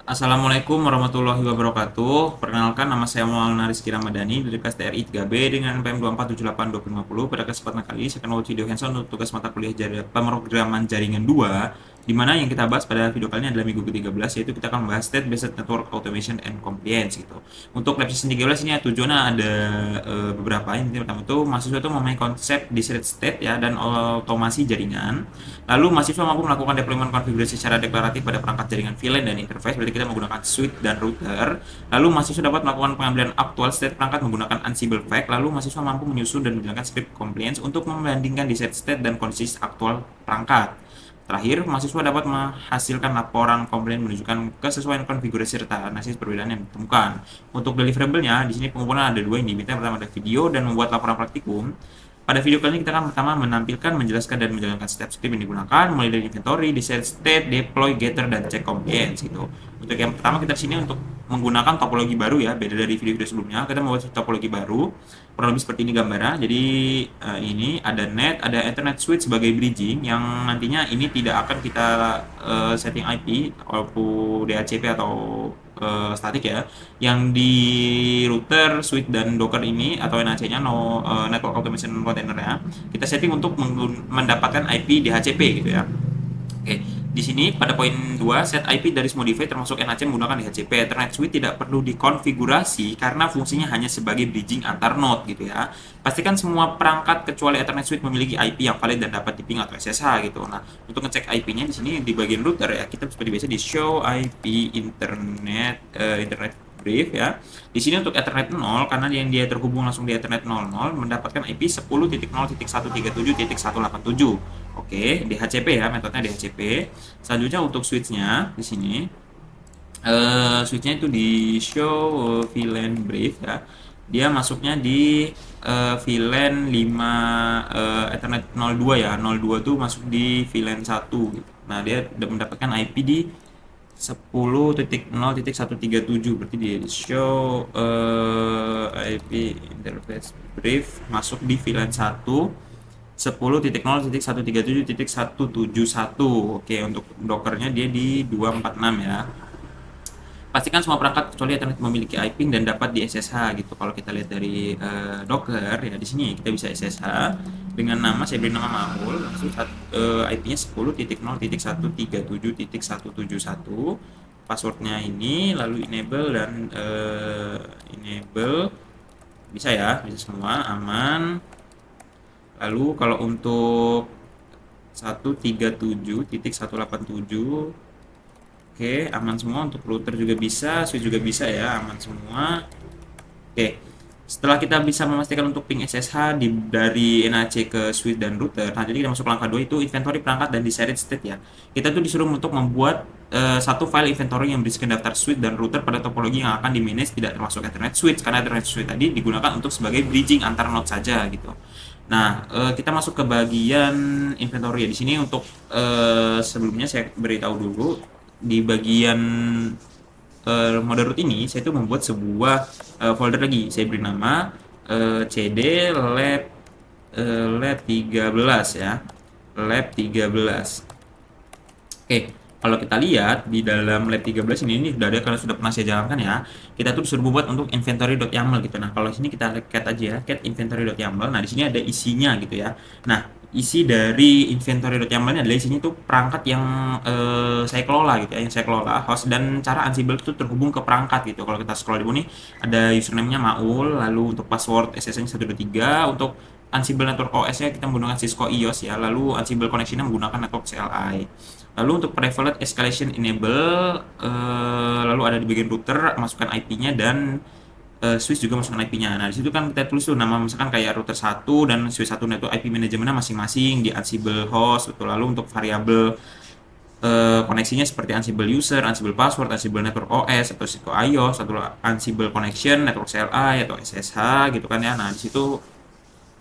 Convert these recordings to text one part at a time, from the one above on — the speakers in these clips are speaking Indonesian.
Assalamualaikum warahmatullahi wabarakatuh. Perkenalkan, nama saya Maulana Rizky Ramadhani dari kelas TRI 3B dengan NPM 2478250. Pada kesempatan kali ini saya akan membuat video hands-on untuk tugas mata kuliah pemrograman jaringan 2, di mana yang kita bahas pada video kali ini adalah minggu ke-13, yaitu kita akan membahas State-Based Network Automation and Compliance gitu. Untuk lab season 13 ini tujuannya ada beberapa. Yang pertama itu mahasiswa itu memahami konsep distributed state ya dan otomasi jaringan. Lalu mahasiswa mampu melakukan deployment konfigurasi secara deklaratif pada perangkat jaringan VLAN dan interface, berarti kita menggunakan switch dan router. Lalu mahasiswa dapat melakukan pengambilan actual state perangkat menggunakan Ansible Fact. Lalu mahasiswa mampu menyusun dan menjalankan script compliance untuk membandingkan diset state dan kondisi aktual perangkat. Terakhir, mahasiswa dapat menghasilkan laporan komplain menunjukkan kesesuaian konfigurasi serta analisis perbedaan yang ditemukan. Untuk deliverable-nya, di sini pengumpulan ada dua yang diminta. Pertama ada video dan membuat laporan praktikum. Pada video kali ini kita akan pertama menampilkan, menjelaskan, dan menjalankan step-step yang digunakan mulai dari inventory, set state, deploy, gather, dan check compliance gitu. Untuk yang pertama kita sini untuk menggunakan topologi baru ya, beda dari video-video sebelumnya. Kita membuat topologi baru, kurang lebih seperti ini gambarnya. Jadi ini ada net, ada Ethernet switch sebagai bridging yang nantinya ini tidak akan kita setting IP walaupun DHCP atau statik ya, yang di router, switch dan docker ini atau NAC-nya network automation container ya, kita setting untuk mendapatkan IP DHCP gitu ya. Oke, di sini pada poin 2 set IP dari semua device termasuk NAC menggunakan DHCP. Ethernet switch tidak perlu dikonfigurasi karena fungsinya hanya sebagai bridging antar node gitu ya. Pastikan semua perangkat kecuali Ethernet switch memiliki IP yang valid dan dapat di ping atau SSH gitu. Nah, untuk ngecek IP-nya di sini di bagian router ya, kita seperti biasa di show IP internet brief ya. Di sini untuk Ethernet 0 karena yang dia terhubung langsung di Ethernet 00 mendapatkan IP 10.0.137.187. Oke, DHCP ya, metodenya DHCP. Selanjutnya untuk switch-nya di sini switch-nya itu di show VLAN brief ya. Dia masuknya di VLAN 5 Ethernet 02 ya. 02 tuh masuk di VLAN 1 gitu. Nah, dia udah mendapatkan IP di 10.0.137, berarti dia di show IP interface brief masuk di VLAN 1 10.0.137.171. Oke, untuk dockernya dia di 246 ya. Pastikan semua perangkat kecuali Ethernet memiliki IP dan dapat di SSH gitu. Kalau kita lihat dari Docker ya, di sini kita bisa SSH dengan nama, saya beri nama Maul, langsung IP-nya 10.0.137.171. Passwordnya ini, lalu enable dan enable bisa ya, bisa semua aman. Lalu kalau untuk 137.187, oke, aman semua. Untuk router juga bisa, switch juga bisa ya, aman semua. Oke, setelah kita bisa memastikan untuk ping SSH dari NAC ke switch dan router, nah jadi kita masuk ke langkah 2, itu inventory perangkat dan desired state ya. Kita tuh disuruh untuk membuat satu file inventory yang berisikan daftar switch dan router pada topologi yang akan di manage tidak termasuk Ethernet switch, karena Ethernet switch tadi digunakan untuk sebagai bridging antar node saja gitu. Nah, kita masuk ke bagian inventory ya. Di sini untuk sebelumnya saya beritahu dulu di bagian mode root ini saya itu membuat sebuah folder lagi. Saya beri nama cd lab 13 ya. Lab 13. Oke, kalau kita lihat di dalam lab 13 ini sudah ada, karena sudah pernah saya jalankan ya. Kita tuh disuruh buat untuk inventory.yaml gitu. Nah, kalau sini kita cat aja ya, cat inventory.yaml. Nah, di sini ada isinya gitu ya. Nah, isi dari inventory.yaml ini adalah isinya tuh perangkat yang saya kelola gitu ya, yang saya kelola, host dan cara Ansible itu terhubung ke perangkat gitu. Kalau kita scroll di sini ada username-nya Maul, lalu untuk password SSH-nya 123, untuk Ansible Network OS-nya kita menggunakan Cisco IOS ya, lalu Ansible connection-nya menggunakan network CLI. Lalu untuk private escalation enable, lalu ada di bagian router masukkan IP-nya dan switch juga masukkan IP-nya. Nah, di situ kan kita tulis tuh nama misalkan kayak router 1 dan switch 1 itu IP manajemennya masing-masing di Ansible host gitu. Lalu untuk variabel koneksinya seperti Ansible user, Ansible password, Ansible network OS atau Cisco IOS atau Ansible connection, network CLI atau SSH gitu kan ya. Nah, di situ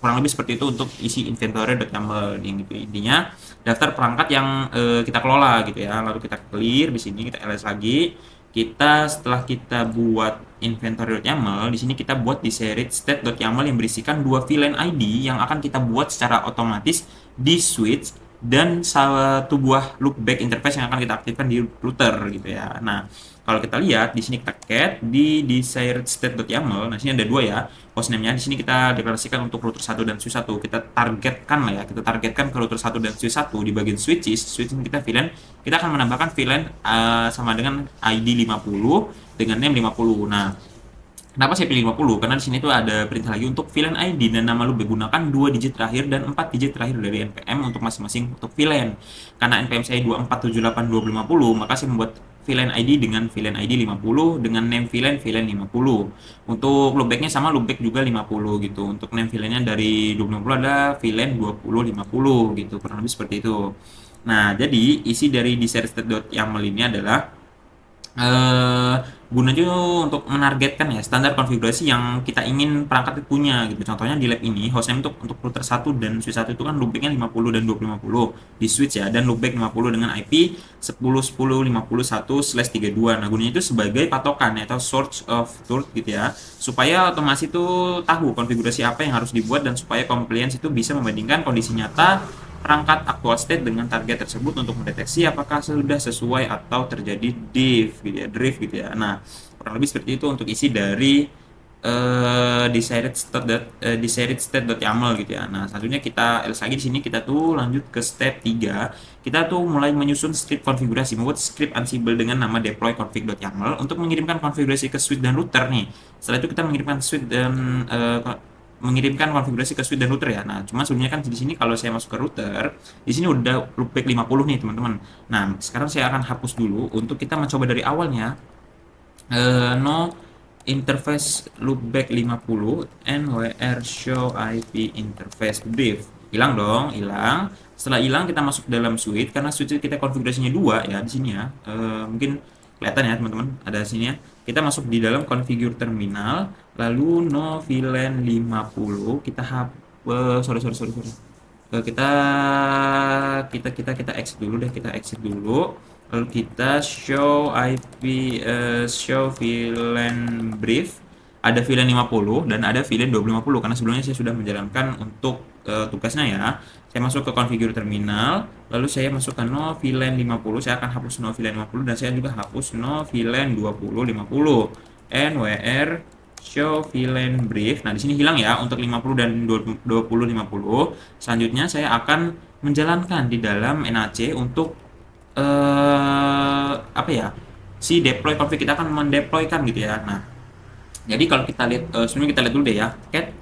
kurang lebih seperti itu untuk isi inventory.yaml yang gitu. Intinya daftar perangkat yang kita kelola gitu ya. Lalu kita clear di sini, kita ls lagi. Setelah kita buat inventory.yaml, di sini kita buat di series state.yaml yang berisikan dua VLAN ID yang akan kita buat secara otomatis di switch dan satu buah loopback interface yang akan kita aktifkan di router gitu ya. Nah, kalau kita lihat di sini kita cat di desired state.yaml. Nah, sini ada dua ya. Hostname-nya di sini kita deklarasikan untuk router 1 dan switch 1. Kita targetkan lah ya. Kita targetkan ke router 1 dan switch 1 di bagian switches. Switch ini kita VLAN. Kita akan menambahkan VLAN sama dengan ID 50 dengan name 50. Nah, kenapa saya pilih 50? Karena di sini tuh ada perintah lagi untuk VLAN ID dan nama loop gunakan 2 digit terakhir dan 4 digit terakhir dari NPM untuk masing-masing untuk VLAN. Karena NPM saya 24782050, maka saya membuat VLAN ID dengan VLAN ID 50 dengan name VLAN VLAN 50. Untuk loopbacknya sama, loopback juga 50 gitu. Untuk name VLAN-nya dari 2050 ada VLAN 2050 gitu. Kurang lebih seperti itu. Nah, jadi isi dari desired.yaml ini adalah eh gunanya untuk menargetkan ya standar konfigurasi yang kita ingin perangkat itu punya gitu. Contohnya di lab ini hostname untuk router 1 dan switch 1 itu kan loopbacknya 50 dan 2050 di switch ya, dan loopback 50 dengan IP 10.10.51/32. Nah, gunanya itu sebagai patokan atau source of truth gitu ya, supaya otomasi itu tahu konfigurasi apa yang harus dibuat dan supaya compliance itu bisa membandingkan kondisi nyata perangkat actual state dengan target tersebut untuk mendeteksi apakah sudah sesuai atau terjadi drift gitu ya. Nah, kurang lebih seperti itu untuk isi dari desired state.yaml gitu ya. Nah, selanjutnya kita lagi di sini kita tuh lanjut ke step 3. Kita tuh mulai menyusun script konfigurasi, membuat script Ansible dengan nama deploy config.yaml untuk mengirimkan konfigurasi ke switch dan router nih. Setelah itu kita mengirimkan konfigurasi ke switch dan router ya. Nah, cuma sebelumnya kan di sini kalau saya masuk ke router, di sini udah loopback 50 nih, teman-teman. Nah, sekarang saya akan hapus dulu untuk kita mencoba dari awalnya. No interface loopback 50 nwr show IP interface brief. Hilang dong, hilang. Setelah hilang kita masuk dalam switch karena switch kita konfigurasinya dua ya di sini ya. Mungkin kelihatan ya teman-teman, ada sini ya. Kita masuk di dalam configure terminal, lalu no VLAN 50, kita sorry. Kita exit dulu deh, kita exit dulu. Lalu kita show IP show VLAN brief. Ada VLAN 50 dan ada VLAN 2050 karena sebelumnya saya sudah menjalankan untuk tugasnya ya. Saya masuk ke configure terminal, lalu saya masukkan no VLAN 50, saya akan hapus no VLAN 50 dan saya juga hapus no VLAN 2050. NWR show VLAN brief. Nah, di sini hilang ya untuk 50 dan 2050. Selanjutnya saya akan menjalankan di dalam NAC untuk apa ya? Si deploy config kita akan mendeploykan gitu ya. Nah, jadi kalau kita lihat sebelumnya kita lihat dulu deh ya. Cat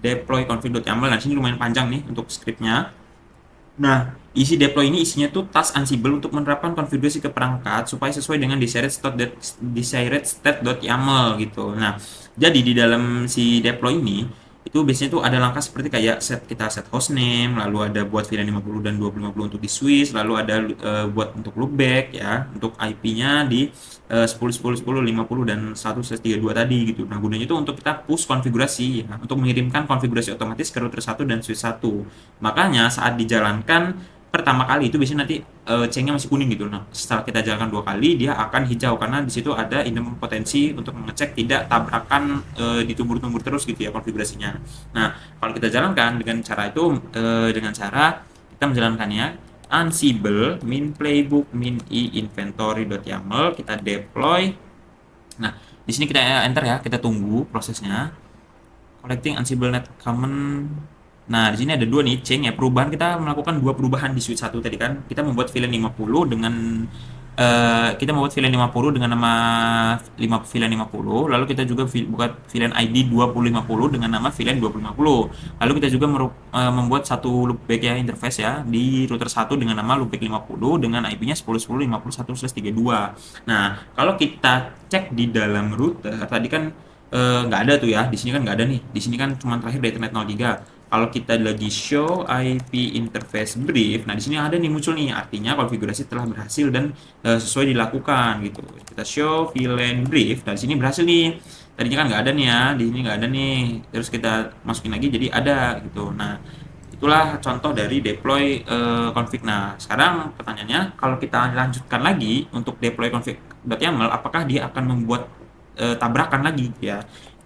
deploy config.yaml. Nah, sini lumayan panjang nih untuk scriptnya. Nah, isi deploy ini isinya tuh task Ansible untuk menerapkan konfigurasi ke perangkat supaya sesuai dengan desired state.yaml gitu. Nah, jadi di dalam si deploy ini itu biasanya tuh ada langkah seperti kayak kita set hostname, lalu ada buat VLAN 50 dan 2050 untuk di switch, lalu ada buat untuk loopback ya, untuk IP-nya di 10.10.10.50 dan 1/32 tadi gitu. Nah, gunanya itu untuk kita push konfigurasi ya, untuk mengirimkan konfigurasi otomatis ke router 1 dan switch 1. Makanya saat dijalankan pertama kali itu biasanya nanti cengnya masih kuning gitu. Nah, setelah kita jalankan 2 kali dia akan hijau karena di situ ada potensi untuk mengecek tidak tabrakan ditumbur-tumbur terus gitu ya konfigurasinya. Nah, kalau kita jalankan dengan cara itu dengan cara kita menjalankannya Ansible min playbook min i inventory.yaml, kita deploy. Nah, di sini kita enter ya, kita tunggu prosesnya. Collecting Ansible net common. Nah, di sini ada dua nih change ya, perubahan. Kita melakukan dua perubahan di switch 1 tadi kan. Kita membuat VLAN 50 dengan kita membuat VLAN 50 dengan nama VLAN 50. Lalu kita juga buat VLAN ID 2050 dengan nama VLAN 2050. Lalu kita juga membuat satu loopback ya interface ya di router 1 dengan nama loopback 50 dengan IP-nya 10.10.51/32. Nah, kalau kita cek di dalam router tadi kan nggak ada tuh ya, di sini kan nggak ada nih, di sini kan cuma terakhir dari Ethernet 03. Kalau kita lagi show IP interface brief, nah di sini ada nih muncul nih, artinya konfigurasi telah berhasil dan sesuai dilakukan gitu. Kita show VLAN brief, nah di sini berhasil nih. Tadinya kan nggak ada nih ya, di sini nggak ada nih. Terus kita masukin lagi jadi ada gitu. Nah, itulah contoh dari deploy config. Nah, sekarang pertanyaannya, kalau kita lanjutkan lagi untuk deploy config.yaml, apakah dia akan membuat tabrakan lagi ya?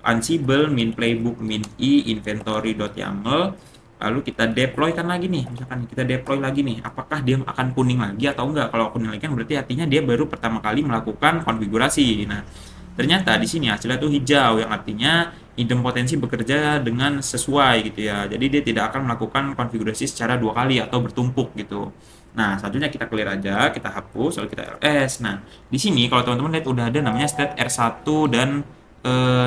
Ansible min playbook min i inventory.yaml, lalu kita deploy kan lagi nih, misalkan kita deploy lagi nih, apakah dia akan kuning lagi atau enggak? Kalau kuning lagi kan berarti artinya dia baru pertama kali melakukan konfigurasi. Nah, ternyata di sini hasilnya tuh hijau, yang artinya idempotensi bekerja dengan sesuai gitu ya. Jadi dia tidak akan melakukan konfigurasi secara dua kali atau bertumpuk gitu. Nah, selanjutnya kita clear aja, kita hapus, lalu kita ls. Nah, di sini kalau teman-teman lihat udah ada namanya state R1 dan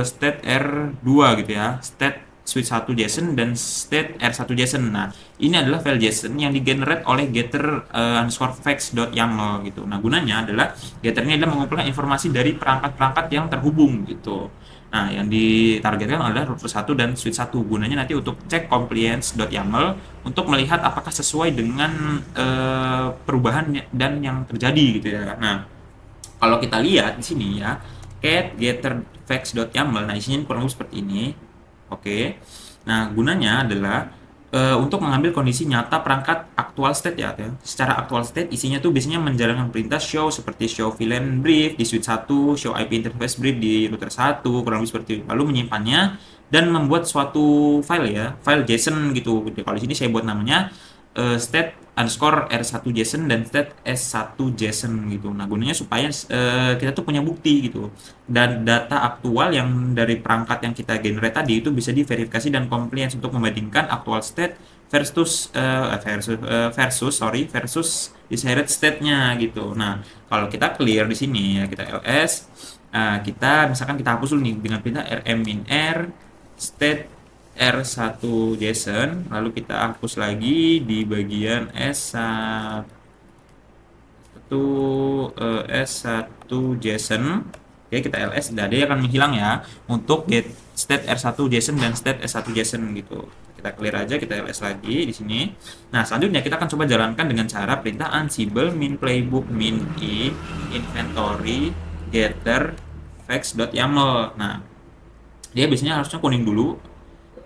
state R2 gitu ya. State switch 1 JSON dan state R1 JSON. Nah, ini adalah file JSON yang digenerate oleh getter underscore facts.yaml gitu. Nah, gunanya adalah getter ini adalah mengumpulkan informasi dari perangkat-perangkat yang terhubung gitu. Nah, yang ditargetkan adalah router 1 dan switch 1. Gunanya nanti untuk cek compliance.yaml untuk melihat apakah sesuai dengan perubahan dan yang terjadi gitu ya. Nah, kalau kita lihat di sini ya, cat getter facts.yaml. Nah, isinya kurang lebih seperti ini. Oke. Nah, gunanya adalah untuk mengambil kondisi nyata perangkat aktual state ya. Secara aktual state isinya tuh biasanya menjalankan perintah show seperti show VLAN brief di switch 1, show IP interface brief di router 1, kurang lebih seperti itu. Lalu menyimpannya dan membuat suatu file ya, file JSON gitu. Kalau di sini saya buat namanya state underscore R1 JSON dan state S1 JSON gitu. Nah, gunanya supaya kita tuh punya bukti gitu. Dan data aktual yang dari perangkat yang kita generate tadi itu bisa diverifikasi dan compliance untuk membandingkan aktual state versus desired state-nya gitu. Nah, kalau kita clear di sini ya, kita ls, kita misalkan kita hapus dulu nih dengan perintah rm-min-r state R1 JSON, lalu kita hapus lagi di bagian S1 JSON. Oke, kita ls, dan dia akan menghilang ya untuk get state R1 JSON dan state S1 JSON gitu. Kita clear aja, kita ls lagi di sini. Nah, selanjutnya kita akan coba jalankan dengan cara perintah ansible min playbook min i inventory getter facts.yaml. Nah, dia biasanya harusnya kuning dulu,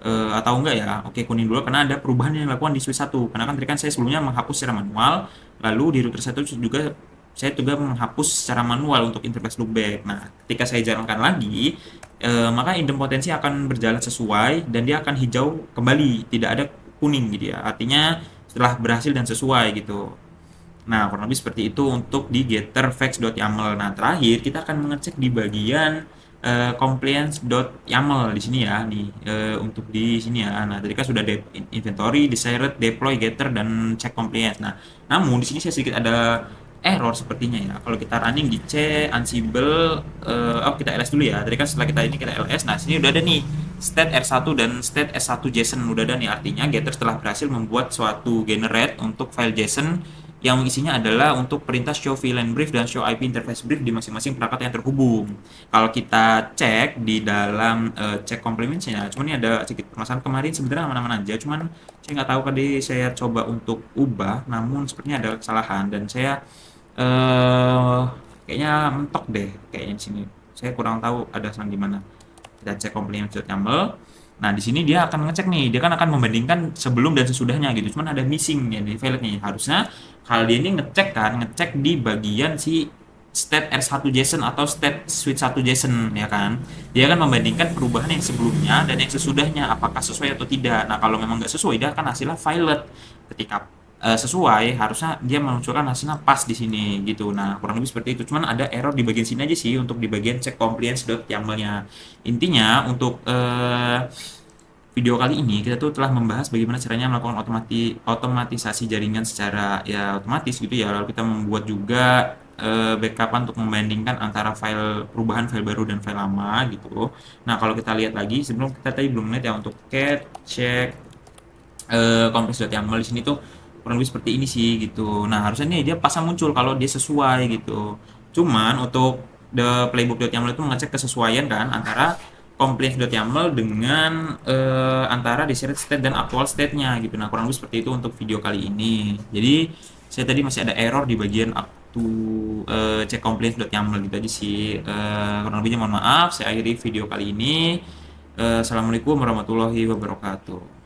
atau enggak ya. Oke, kuning dulu karena ada perubahan yang dilakukan di switch 1. Karena kan tadi kan saya sebelumnya menghapus secara manual, lalu di router 1 juga saya juga menghapus secara manual untuk interface loopback. Nah, ketika saya jalankan lagi, maka idempotensi akan berjalan sesuai dan dia akan hijau kembali, tidak ada kuning gitu ya. Artinya setelah berhasil dan sesuai gitu. Nah, kurang lebih seperti itu untuk di getter facts.yaml. Nah, terakhir kita akan mengecek di bagian compliance.yaml di sini ya, untuk di sini ya. Nah, tadi kan sudah inventory, desired, deploy, getter, dan check compliance. Nah, namun di sini saya sedikit ada error sepertinya ya. Kalau kita running di c ansible, kita ls dulu ya. Tadi kan setelah kita ini kita ls. Nah, sini udah ada nih state R1 dan state S1 JSON udah ada nih, artinya getter setelah berhasil membuat suatu generate untuk file JSON yang isinya adalah untuk perintah show VLAN brief dan show IP interface brief di masing-masing perangkat yang terhubung. Kalau kita cek di dalam cek complements-nya, cuman ini ada sedikit permasalahan kemarin sebenarnya aman-aman aja, cuman saya nggak tahu tadi saya coba untuk ubah, namun sepertinya ada kesalahan dan saya kayaknya mentok deh kayaknya di sini. Saya kurang tahu ada kesalahan di mana. Kita cek complements.yaml. Nah, di sini dia akan ngecek nih, dia kan akan membandingkan sebelum dan sesudahnya gitu. Cuman ada missing ya di file nih. Harusnya kalau dia ini ngecek di bagian si state R1 JSON atau state switch 1 JSON ya kan. Dia akan membandingkan perubahan yang sebelumnya dan yang sesudahnya apakah sesuai atau tidak. Nah, kalau memang nggak sesuai, dia akan hasilnya violet. Ketika sesuai, harusnya dia menunjukkan hasilnya pas di sini gitu. Nah, kurang lebih seperti itu. Cuman ada error di bagian sini aja sih untuk di bagian check compliance.yaml-nya. Intinya untuk video kali ini kita tuh telah membahas bagaimana caranya melakukan otomatisasi jaringan secara ya otomatis gitu ya. Lalu kita membuat juga backup untuk membandingkan antara perubahan file baru dan file lama gitu. Nah, kalau kita lihat lagi sebelum kita tadi belum lihat ya untuk cat check complex.yaml di sini tuh kurang lebih seperti ini sih gitu. Nah, harusnya nih dia pasang muncul kalau dia sesuai gitu. Cuman untuk the playbook.yaml itu mengecek kesesuaian kan antara compliance.yaml dengan antara desired state dan actual state-nya gitu. Nah, kurang lebih seperti itu untuk video kali ini. Jadi, saya tadi masih ada error di bagian up to check compliance.yaml gitu aja sih. Kurang lebihnya mohon maaf, saya akhiri video kali ini. Assalamualaikum warahmatullahi wabarakatuh.